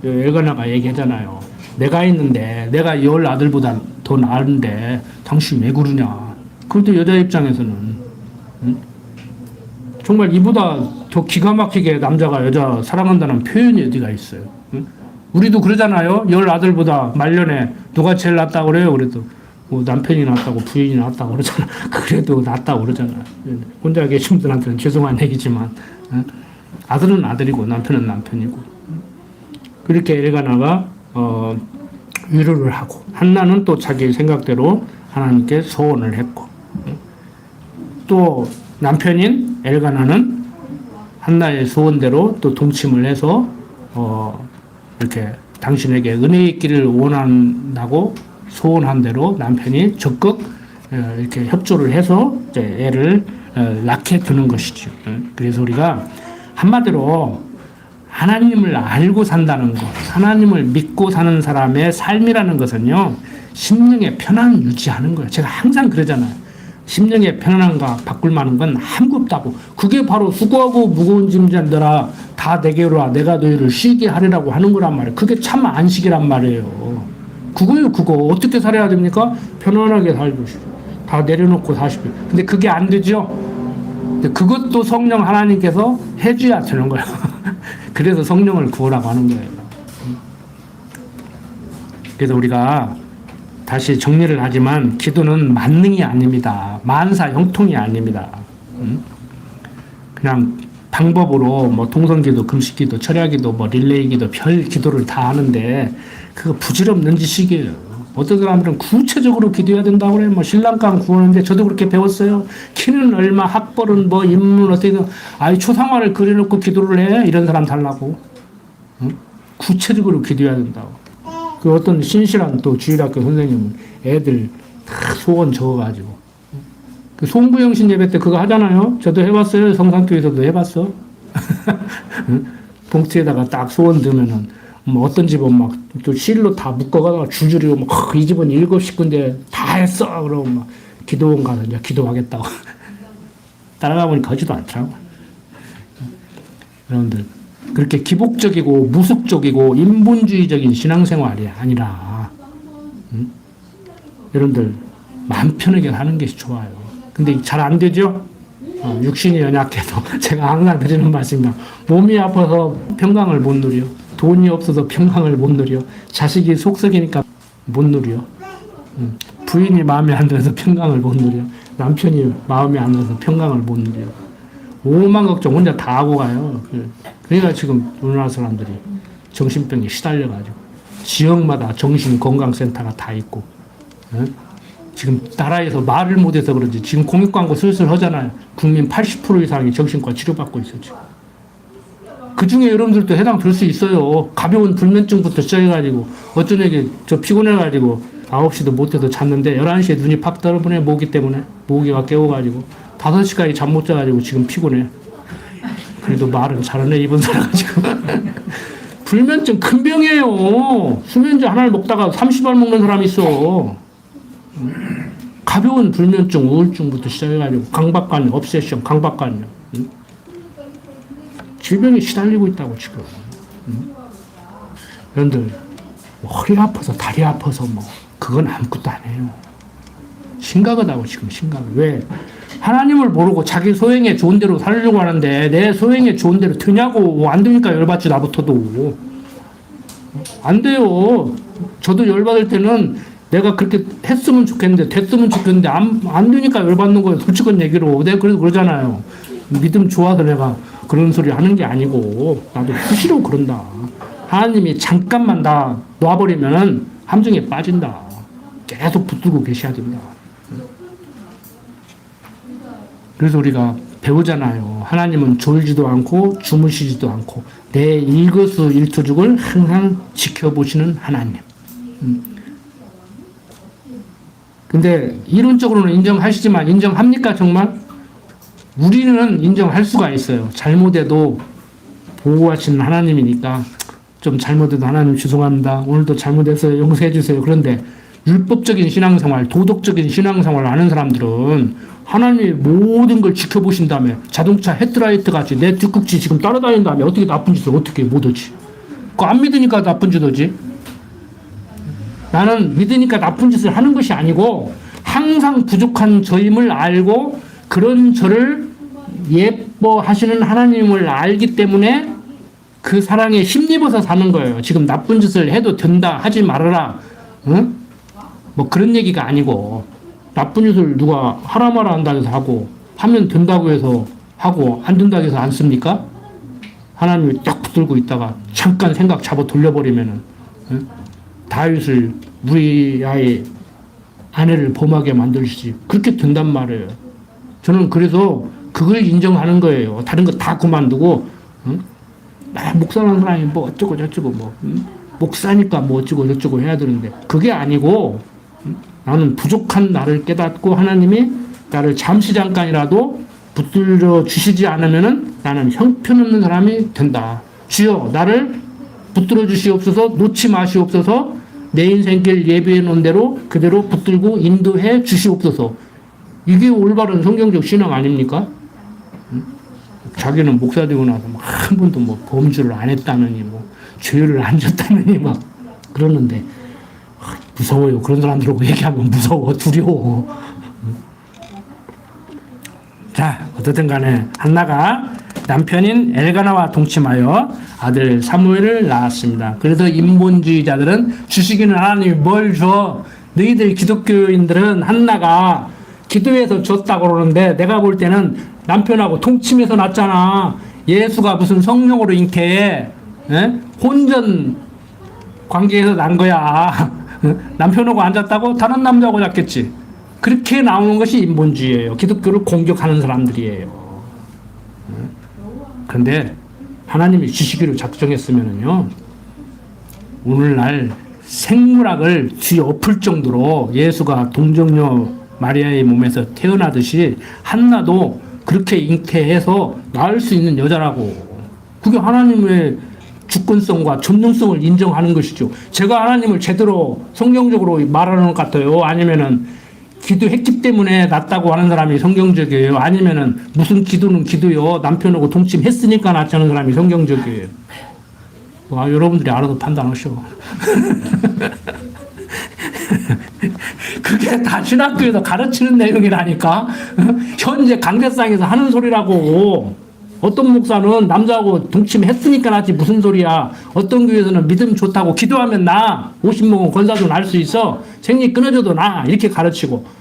엘가나가 얘기하잖아요. 내가 있는데, 내가 열 아들보다 더 나은데 당신 왜 그러냐. 그래도 여자 입장에서는 정말 이보다 더 기가 막히게 남자가 여자 사랑한다는 표현이 어디가 있어요. 우리도 그러잖아요. 열 아들보다 말년에 누가 제일 낫다고 그래요. 그래도 뭐 남편이 낫다고 부인이 낫다고 그러잖아. 그래도 낫다고 그러잖아. 혼자 계신 분들한테는 죄송한 얘기지만, 아들은 아들이고 남편은 남편이고. 그렇게 엘가나가 위로를 하고, 한나는 또 자기 생각대로 하나님께 소원을 했고, 또 남편인 엘가나는 한나의 소원대로 또 동침을 해서 이렇게 당신에게 은혜 있기를 원한다고 소원한 대로 남편이 적극 이렇게 협조를 해서 이제 애를 낳게 두는 것이죠. 그래서 우리가 한마디로 하나님을 알고 산다는 것, 하나님을 믿고 사는 사람의 삶이라는 것은요, 심령의 편안을 유지하는 거예요. 제가 항상 그러잖아요. 심령의 편안함과 바꿀 만한 건 아무것도 없다고. 그게 바로 수고하고 무거운 짐진 너라 다 내게로 와 내가 너희를 쉬게 하리라고 하는 거란 말이에요. 그게 참 안식이란 말이에요. 그거요, 그거. 어떻게 살아야 됩니까? 편안하게 살고 다 내려놓고 사십시오. 근데 그게 안 되죠? 근데 그것도 성령 하나님께서 해줘야 되는 거예요. 그래서 성령을 구하라고 하는 거예요. 그래서 우리가 다시 정리를 하지만 기도는 만능이 아닙니다. 만사 형통이 아닙니다. 그냥 방법으로 뭐 통성기도, 금식기도, 철야기도, 뭐 릴레이기도, 별 기도를 다 하는데 그거 부질없는 지식이에요. 어떤 사람들은 구체적으로 기도해야 된다고 그래요. 뭐 신랑감 구하는데 저도 그렇게 배웠어요. 키는 얼마, 학벌은 뭐, 인문 어떻게, 아이 초상화를 그려놓고 기도를 해. 이런 사람 달라고. 구체적으로 기도해야 된다고. 그 어떤 신실한 또 주일학교 선생님은 애들 다 소원 적어가지고. 그 송부영신 예배 때 그거 하잖아요. 저도 해봤어요. 성산교에서도 해봤어. 봉투에다가 딱 소원 넣으면은 뭐 어떤 집은 막 또 실로 다 묶어가다가 줄줄이 막 이 집은 7식구인데 다 했어. 그러고 막 기도원 가서 이제 기도하겠다고. 따라가 보니까 하지도 않더라고. 여러분들, 그렇게 기복적이고 무속적이고 인본주의적인 신앙생활이 아니라, 여러분들 마음 편하게 하는 것이 좋아요. 근데 잘 안 되죠? 육신이 연약해서 제가 항상 드리는 말씀입니다. 몸이 아파서 평강을 못 누려. 돈이 없어서 평강을 못 누려. 자식이 속썩이니까 못 누려. 부인이 마음에 안 들어서 평강을 못 누려. 남편이 마음에 안 들어서 평강을 못 누려. 오만 걱정 혼자 다 하고 가요. 그러니까 지금 우리나라 사람들이 정신병에 시달려가지고 지역마다 정신건강센터가 다 있고, 지금 나라에서 말을 못해서 그런지 지금 공익광고 슬슬 하잖아요. 국민 80% 이상이 정신과 치료받고 있어요. 지금. 그 중에 여러분들도 해당될 수 있어요. 가벼운 불면증부터 시작해가지고 어떤 애기 저 피곤해가지고 9시도 못해서 잤는데 11시에 눈이 팍 떨어보네. 모기 때문에. 모기가 깨워가지고 5시까지 잠 못 자가지고 지금 피곤해. 그래도 말은 잘하네, 이번 살아가지고. 불면증 큰 병이에요. 수면제 하나를 먹다가 30알 먹는 사람이 있어. 가벼운 불면증, 우울증부터 시작해가지고 강박관념, obsession, 강박관념. 질병에 시달리고 있다고 지금. 여러분들 허리 아파서 다리 아파서 뭐 그건 아무것도 아니에요. 심각하다고 지금 심각해. 왜? 하나님을 모르고 자기 소행에 좋은 대로 살려고 하는데 내 소행에 좋은 대로 되냐고. 안 되니까 열받지. 나부터도 안 돼요. 저도 열받을 때는 내가 그렇게 했으면 좋겠는데, 됐으면 좋겠는데, 안 되니까 열받는 거예요. 솔직한 얘기로. 내가 그래서 그러잖아요. 믿음 좋아서 내가 그런 소리 하는 게 아니고, 나도 수시로 그런다. 하나님이 잠깐만 다 놔버리면은 함정에 빠진다. 계속 붙들고 계셔야 된다. 그래서 우리가 배우잖아요. 하나님은 졸지도 않고 주무시지도 않고 내 일거수일투족을 항상 지켜보시는 하나님. 근데 이론적으로는 인정하시지만 인정합니까 정말? 우리는 인정할 수가 있어요. 잘못해도 보호하시는 하나님이니까 좀 잘못해도 하나님 죄송합니다. 오늘도 잘못해서 용서해 주세요. 그런데 율법적인 신앙생활, 도덕적인 신앙생활을 아는 사람들은 하나님의 모든 걸 지켜보신 다음에 자동차 헤드라이트 같이 내 뒷꼭지 지금 따라다닌 다음에 어떻게 나쁜 짓을 어떻게 못하지? 그거 안 믿으니까 나쁜 짓 하지? 나는 믿으니까 나쁜 짓을 하는 것이 아니고 항상 부족한 저임을 알고 그런 저를 예뻐하시는 하나님을 알기 때문에 그 사랑에 힘입어서 사는 거예요. 지금 나쁜 짓을 해도 된다, 하지 말아라. 응? 뭐 그런 얘기가 아니고 나쁜 짓을 누가 하라 마라 한다고 해서 하고 하면 된다고 해서 하고 안 된다고 해서 안 씁니까? 하나님이 딱 붙들고 있다가 잠깐 생각 잡아 돌려버리면은 응? 다윗을 우리아의 아내를 범하게 만들시지 그렇게 된단 말이에요. 저는 그래서 그걸 인정하는 거예요. 다른 거 다 그만두고 응? 목사라는 사람이 뭐 어쩌고 저쩌고 뭐 목사니까 뭐 어쩌고 저쩌고 해야 되는데 그게 아니고 나는 부족한 나를 깨닫고 하나님이 나를 잠시 잠깐이라도 붙들어 주시지 않으면은 나는 형편없는 사람이 된다. 주여 나를 붙들어 주시옵소서, 놓지 마시옵소서, 내 인생길 예비해 놓은 대로 그대로 붙들고 인도해 주시옵소서. 이게 올바른 성경적 신앙 아닙니까? 자기는 목사 되고 나서 한 번도 뭐 범죄를 안 했다느니 뭐 죄를 안 졌다느니 막 그러는데 무서워요. 그런 사람들하고 얘기하면 무서워, 두려워. 자, 어떻든 간에 한나가 남편인 엘가나와 동침하여 아들 사무엘을 낳았습니다. 그래서 인본주의자들은 주시기는 하나님이 뭘 줘? 너희들 기독교인들은 한나가 기도해서 줬다고 그러는데 내가 볼 때는 남편하고 통침해서 낳았잖아. 예수가 무슨 성령으로 잉태해? 에? 혼전 관계에서 난 거야. 남편하고 앉았다고 다른 남자하고 잤겠지. 그렇게 나오는 것이 인본주의예요. 기독교를 공격하는 사람들이에요. 그런데 하나님이 주시기로 작정했으면은요, 오늘날 생물학을 뒤엎을 정도로 예수가 동정녀 마리아의 몸에서 태어나듯이 한나도 그렇게 잉태해서 낳을 수 있는 여자라고. 그게 하나님의 주권성과 전능성을 인정하는 것이죠. 제가 하나님을 제대로 성경적으로 말하는 것 같아요? 아니면은 기도했기 때문에 낳았다고 하는 사람이 성경적이에요? 아니면은 무슨 기도는 기도요? 남편하고 동침했으니까 낳자는 사람이 성경적이에요? 와, 여러분들이 알아서 판단하셔. 그게 다 신학교에서 가르치는 내용이라니까. 현재 강대상에서 하는 소리라고. 어떤 목사는 남자하고 동침했으니까 낳지 무슨 소리야. 어떤 교회에서는 믿음 좋다고 기도하면 나 50먹은 권사도 날 수 있어. 생리 끊어져도 나 이렇게 가르치고.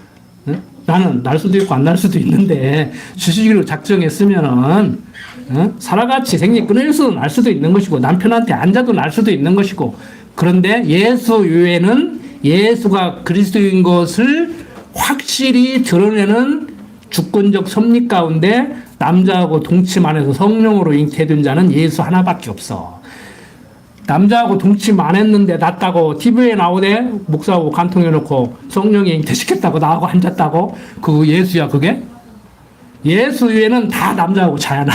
나는 날 수도 있고 안 날 수도 있는데 주시기로 작정했으면은 사라같이 생리 끊어져도 날 수도 있는 것이고 남편한테 앉아도 날 수도 있는 것이고. 그런데 예수 외에는 예수가 그리스도인 것을 확실히 드러내는 주권적 섭리 가운데 남자하고 동침 안 해서 성령으로 잉태된 자는 예수 하나밖에 없어. 남자하고 동침 안 했는데 낳았다고 TV에 나오대. 목사하고 간통해놓고 성령에 잉태시켰다고 나하고 앉았다고. 그 예수야 그게? 예수 외에는 다 남자하고 자야 나.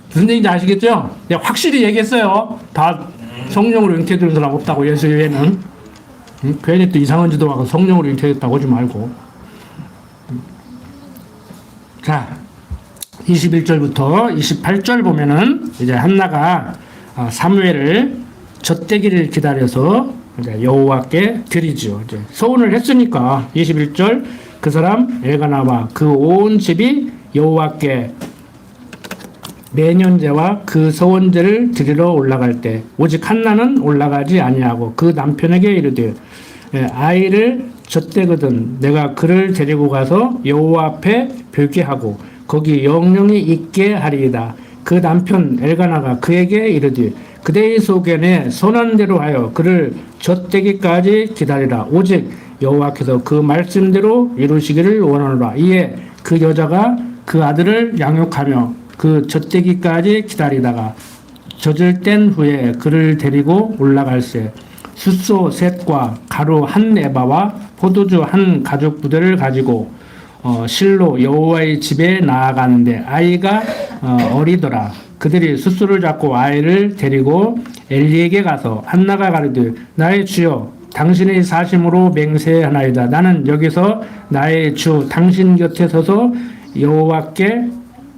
무슨 얘기인지 아시겠죠? 내가 확실히 얘기했어요. 다 성령으로 잉태된 사람 없다고 예수 외에는. 괜히 또 이상한 짓도 하고 성령으로 잉태됐다고 하지 말고. 자, 21절부터 28절 보면은 이제 한나가 사무엘을 젖대기를 기다려서 이제 여호와께 드리죠. 이제 소원을 했으니까 21절 그 사람 엘가나와 그 온 집이 여호와께 매년제와 그 서원제를 드리러 올라갈 때 오직 한나는 올라가지 아니하고 그 남편에게 이르되 아이를 젖대거든 내가 그를 데리고 가서 여호와 앞에 별개하고 거기 영영이 있게 하리이다. 그 남편 엘가나가 그에게 이르되 그대의 소견에 선한 대로 하여 그를 젖대기까지 기다리라. 오직 여호와께서 그 말씀대로 이루시기를 원하노라. 이에 그 여자가 그 아들을 양육하며 그 젖대기까지 기다리다가 젖을 뗀 후에 그를 데리고 올라갈새 숫소 셋과 가루 한 에바와 포도주 한 가죽 부대를 가지고 실로 여호와의 집에 나아가는데 아이가 어리더라. 그들이 숫소를 잡고 아이를 데리고 엘리에게 가서 한나가 가르되 나의 주여 당신의 사심으로 맹세하나이다. 나는 여기서 나의 주 당신 곁에 서서 여호와께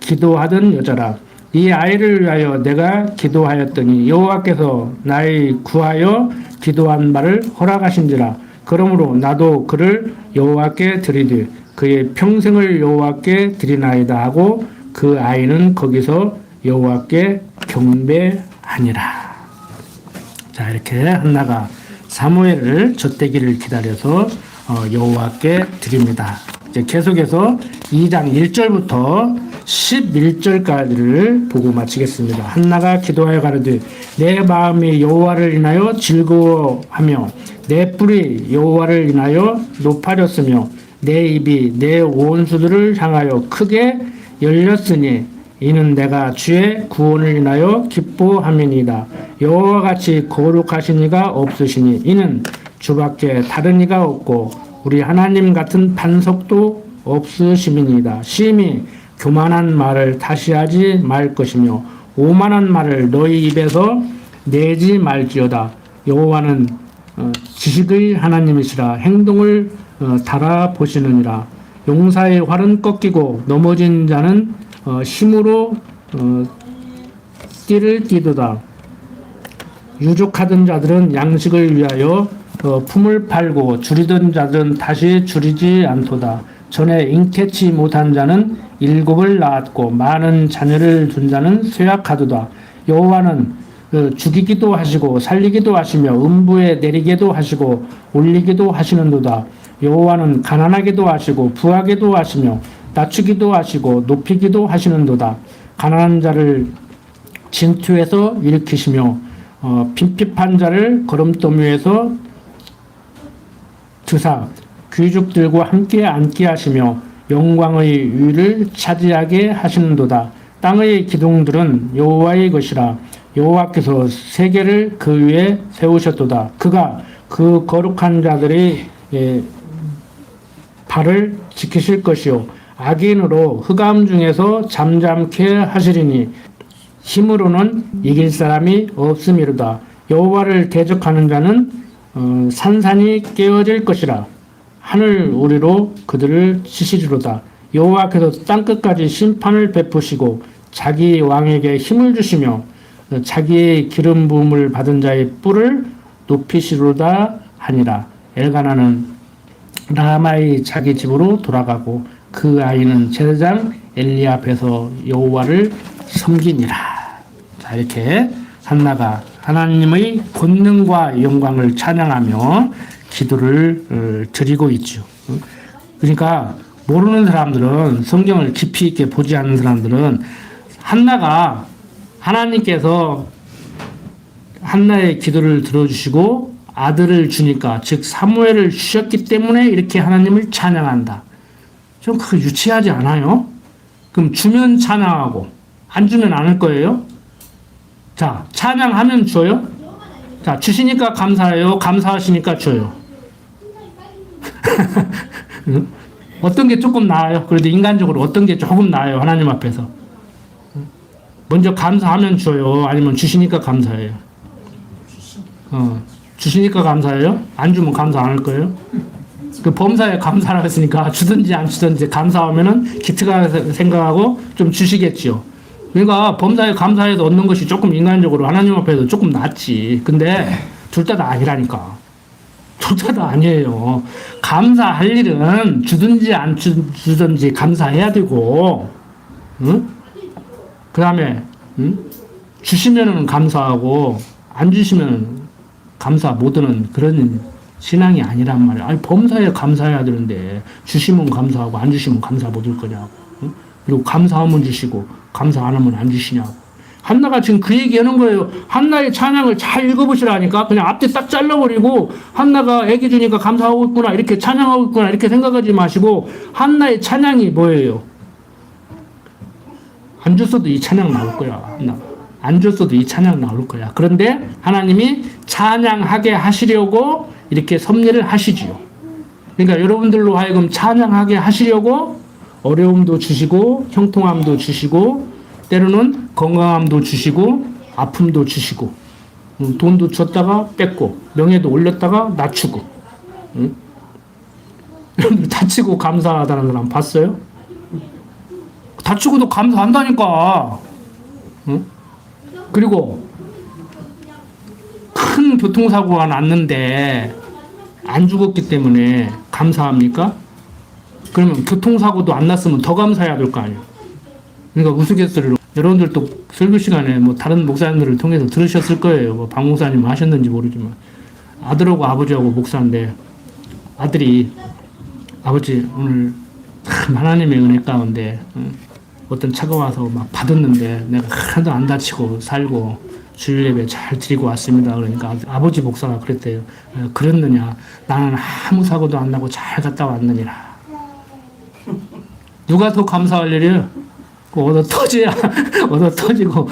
기도하던 여자라. 이 아이를 위하여 내가 기도하였더니 여호와께서 나의 구하여 기도한 바를 허락하신지라. 그러므로 나도 그를 여호와께 드리되 그의 평생을 여호와께 드리나이다 하고 그 아이는 거기서 여호와께 경배하니라. 자, 이렇게 한나가 사무엘을 젖대기를 기다려서 여호와께 드립니다. 이제 계속해서 2장 1절부터 11절까지를 보고 마치겠습니다. 한나가 기도하여 가로되 내 마음이 여호와를 인하여 즐거워하며 내 뿔이 여호와를 인하여 높아졌으며 내 입이 내 원수들을 향하여 크게 열렸으니 이는 내가 주의 구원을 인하여 기뻐함이니이다. 여호와 같이 거룩하신 이가 없으시니 이는 주밖에 다른 이가 없고 우리 하나님 같은 반석도 없으심이니이다. 심히 교만한 말을 다시 하지 말 것이며 오만한 말을 너희 입에서 내지 말지어다. 여호와는 지식의 하나님이시라. 행동을 달아보시느니라. 용사의 활은 꺾이고 넘어진 자는 힘으로 띠를 띠도다. 유족하던 자들은 양식을 위하여 품을 팔고 줄이던 자들은 다시 줄이지 않도다. 전에 잉태치 못한 자는 일곱을 낳았고 많은 자녀를 둔 자는 쇠약하도다. 여호와는 죽이기도 하시고 살리기도 하시며 음부에 내리게도 하시고 올리기도 하시는도다. 여호와는 가난하게도 하시고 부하게도 하시며 낮추기도 하시고 높이기도 하시는도다. 가난한 자를 진투에서 일으키시며 핍핍한 자를 거름더미에서 드사 귀족들과 함께 앉게 하시며 영광의 위를 차지하게 하시는도다. 땅의 기둥들은 여호와의 것이라. 여호와께서 세계를 그 위에 세우셨도다. 그가 그 거룩한 자들의 발을 지키실 것이요 악인으로 흑암 중에서 잠잠케 하시리니 힘으로는 이길 사람이 없음이로다. 여호와를 대적하는 자는 산산이 깨어질 것이라. 하늘 우리로 그들을 치시리로다. 여호와께서 땅끝까지 심판을 베푸시고 자기 왕에게 힘을 주시며 자기의 기름 부음을 받은 자의 뿔을 높이시로다 하니라. 엘가나는 라마의 자기 집으로 돌아가고 그 아이는 제사장 엘리 앞에서 여호와를 섬기니라. 자, 이렇게 한나가 하나님의 권능과 영광을 찬양하며 기도를 드리고 있죠. 그러니까 모르는 사람들은, 성경을 깊이 있게 보지 않는 사람들은 한나가 하나님께서 한나의 기도를 들어주시고 아들을 주니까, 즉 사무엘을 주셨기 때문에 이렇게 하나님을 찬양한다. 좀 그거 유치하지 않아요? 그럼 주면 찬양하고 안 주면 안 할 거예요? 자, 찬양하면 줘요? 자, 주시니까 감사해요? 감사하시니까 줘요? 어떤 게 조금 나아요? 그래도 인간적으로 어떤 게 조금 나아요? 하나님 앞에서 먼저 감사하면 줘요? 아니면 주시니까 감사해요? 주시니까 감사해요? 안 주면 감사 안 할 거예요? 그 범사에 감사라고 했으니까 주든지 안 주든지 감사하면은 기특하게 생각하고 좀 주시겠지요. 그러니까 범사에 감사해서 얻는 것이 조금 인간적으로 하나님 앞에서 조금 낫지. 근데 둘 다 아니라니까. 둘 다 아니에요. 감사할 일은 주든지 안 주든지 감사해야 되고, 응? 그 다음에 응? 주시면은 감사하고 안 주시면 감사 못하는 그런 신앙이 아니란 말이야. 아니 범사에 감사해야 되는데 주시면 감사하고 안 주시면 감사 못할 거냐고. 응? 그리고 감사하면 주시고 감사 안 하면 안 주시냐고. 한나가 지금 그 얘기하는 거예요. 한나의 찬양을 잘 읽어보시라니까. 그냥 앞뒤 딱 잘라버리고 한나가 애기 주니까 감사하고 있구나 이렇게 찬양하고 있구나 이렇게 생각하지 마시고 한나의 찬양이 뭐예요? 안 줬어도 이 찬양 나올 거야. 한나가. 안 줬어도 이 찬양 나올 거야. 그런데 하나님이 찬양하게 하시려고 이렇게 섭리를 하시지요. 그러니까 여러분들로 하여금 찬양하게 하시려고 어려움도 주시고 형통함도 주시고 때로는 건강함도 주시고 아픔도 주시고 돈도 줬다가 뺐고 명예도 올렸다가 낮추고 응? 여러분들 다치고 감사하다는 사람 봤어요? 다치고도 감사한다니까. 응? 그리고 큰 교통사고가 났는데 안 죽었기 때문에 감사합니까? 그러면 교통사고도 안 났으면 더 감사해야 될 거 아니에요. 그러니까 우스갯소리로 여러분들도 설교 시간에 뭐 다른 목사님들을 통해서 들으셨을 거예요. 뭐 박 목사님 하셨는지 모르지만 아들하고 아버지하고 목사인데 아들이 아버지 오늘 참 하나님의 은혜 가운데 어떤 차가 와서 막 받았는데 내가 하나도 안 다치고 살고 주일 예배 잘 드리고 왔습니다. 그러니까 아버지 목사가 그랬대요. 그랬느냐? 나는 아무 사고도 안 나고 잘 갔다 왔느니라. 누가 더 감사할 일이에요? 얻어 터져야 얻어 터지고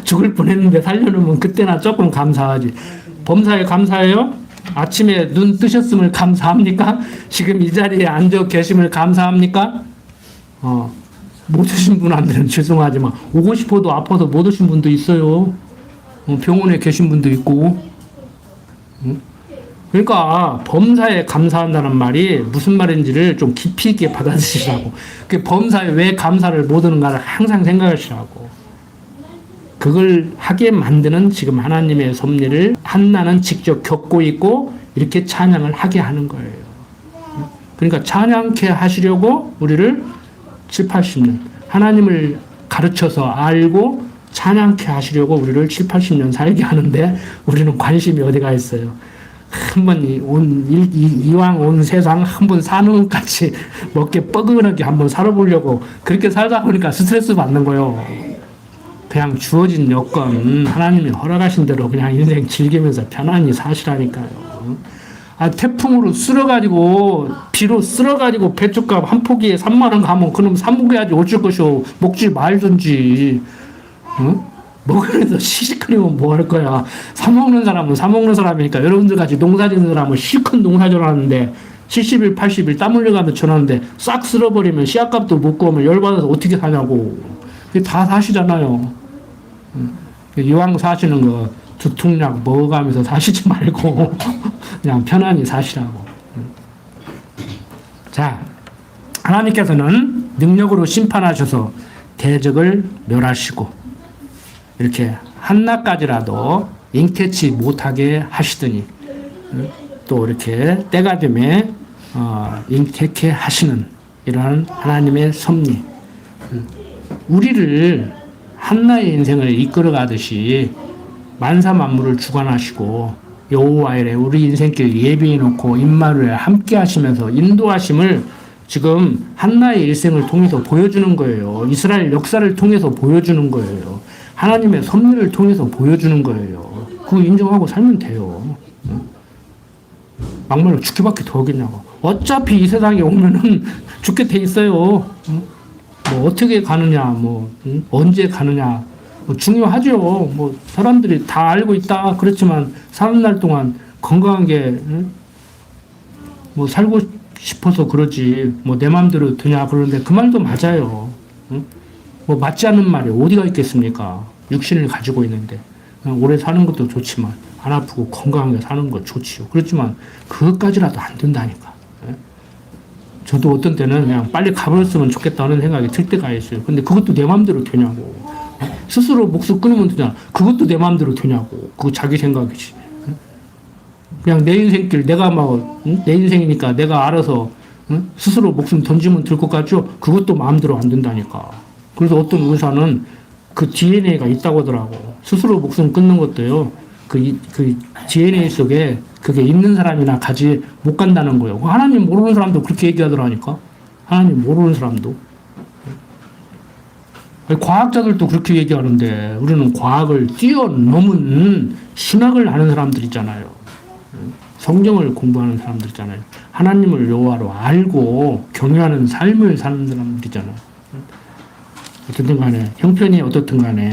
죽을 뻔했는데 살려놓으면 그때나 조금 감사하지. 범사에 감사해요? 아침에 눈 뜨셨음을 감사합니까? 지금 이 자리에 앉아 계심을 감사합니까? 못 오신 분한테는 죄송하지만 오고 싶어도 아파서 못 오신 분도 있어요. 병원에 계신 분도 있고. 그러니까 범사에 감사한다는 말이 무슨 말인지를 좀 깊이 있게 받아들이시라고. 그 범사에 왜 감사를 못 하는가를 항상 생각하시라고. 그걸 하게 만드는 지금 하나님의 섭리를 한나는 직접 겪고 있고 이렇게 찬양을 하게 하는 거예요. 그러니까 찬양케 하시려고 우리를 7, 80년 하나님을 가르쳐서 알고 찬양케 하시려고 우리를 7, 80년 살게 하는데 우리는 관심이 어디가 있어요. 한번 이왕 온 세상 한번 사는 것 같이 먹게 뻐근하게 한번 살아보려고 그렇게 살다 보니까 스트레스 받는 거예요. 그냥 주어진 여건 하나님이 허락하신 대로 그냥 인생 즐기면서 편안히 사시라니까요. 태풍으로 쓸어가지고 비로 쓸어가지고 배춧값 한 포기에 3만 원 가면 그놈 사먹어야지 어쩔 것이오. 먹지 말든지. 먹으면서 시시거리면 뭐 할 거야. 사먹는 사람은 사먹는 사람이니까 여러분들 같이 농사 짓는 사람은 실컷 농사 져놨는데 70일 80일 땀 흘려가면서 져놨는데 싹 쓸어버리면 씨앗값도 못 구하면 열받아서 어떻게 사냐고. 다 사시잖아요. 이왕 사시는 거 두통약 먹어가면서 사시지 말고 그냥 편안히 사시라고. 자, 하나님께서는 능력으로 심판하셔서 대적을 멸하시고 이렇게 한나까지라도 잉태치 못하게 하시더니 또 이렇게 때가 되매 잉태케 하시는 이러한 하나님의 섭리. 우리를 한나의 인생을 이끌어 가듯이 만사 만물을 주관하시고 여호와 이래 우리 인생길 예비해 놓고 임마누엘 함께 하시면서 인도하심을 지금 한나의 일생을 통해서 보여주는 거예요. 이스라엘 역사를 통해서 보여주는 거예요. 하나님의 섭리를 통해서 보여주는 거예요. 그거 인정하고 살면 돼요. 막말로 죽기밖에 더 하겠냐고. 어차피 이 세상에 오면은 죽게 돼 있어요. 뭐 어떻게 가느냐, 뭐 언제 가느냐, 뭐 중요하죠. 뭐 사람들이 다 알고 있다. 그렇지만 사는 날 동안 건강하게 뭐 살고 싶어서 그러지. 뭐 내 마음대로 되냐 그러는데 그 말도 맞아요. 뭐 맞지 않는 말이 어디가 있겠습니까? 육신을 가지고 있는데 오래 사는 것도 좋지만 안 아프고 건강하게 사는 거 좋지요. 그렇지만 그것까지라도 안 된다니까. 저도 어떤 때는 그냥 빨리 가버렸으면 좋겠다는 생각이 들 때가 있어요. 근데 그것도 내 마음대로 되냐고. 스스로 목숨 끊으면 되잖아. 그것도 내 마음대로 되냐고. 그거 자기 생각이지. 그냥 내 인생길 내가 내 인생이니까 내가 알아서 스스로 목숨 던지면 될 것 같죠? 그것도 마음대로 안 된다니까. 그래서 어떤 의사는 그 DNA가 있다고 하더라고. 스스로 목숨 끊는 것도요. 그 DNA 속에 그게 있는 사람이나 같이 못 간다는 거예요. 하나님 모르는 사람도 그렇게 얘기하더라니까. 하나님 모르는 사람도. 과학자들도 그렇게 얘기하는데 우리는 과학을 뛰어넘은 신학을 하는 사람들이잖아요. 성경을 공부하는 사람들이잖아요. 하나님을 여호와로 알고 경외하는 삶을 사는 사람들이잖아요. 어떻든 간에 형편이 어떻든 간에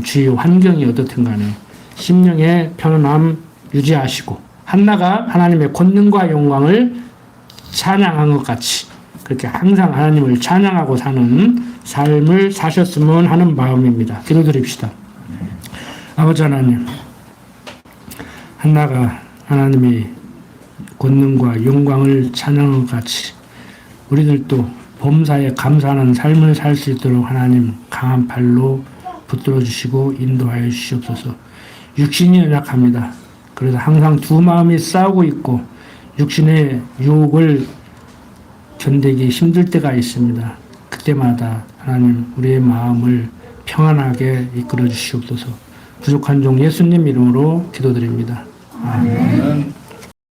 주위 환경이 어떻든 간에 심령의 편안함 유지하시고 한나가 하나님의 권능과 영광을 찬양한 것 같이 그렇게 항상 하나님을 찬양하고 사는 삶을 사셨으면 하는 마음입니다. 기도드립시다. 아버지 하나님, 한나가 하나님의 권능과 영광을 찬양한 것 같이 우리들도 범사에 감사하는 삶을 살 수 있도록 하나님 강한 팔로 붙들어 주시고 인도하여 주시옵소서. 육신이 연약합니다. 그래서 항상 두 마음이 싸우고 있고 육신의 유혹을 견디기 힘들 때가 있습니다. 그때마다 하나님 우리의 마음을 평안하게 이끌어 주시옵소서. 부족한 종 예수님 이름으로 기도드립니다. 아멘.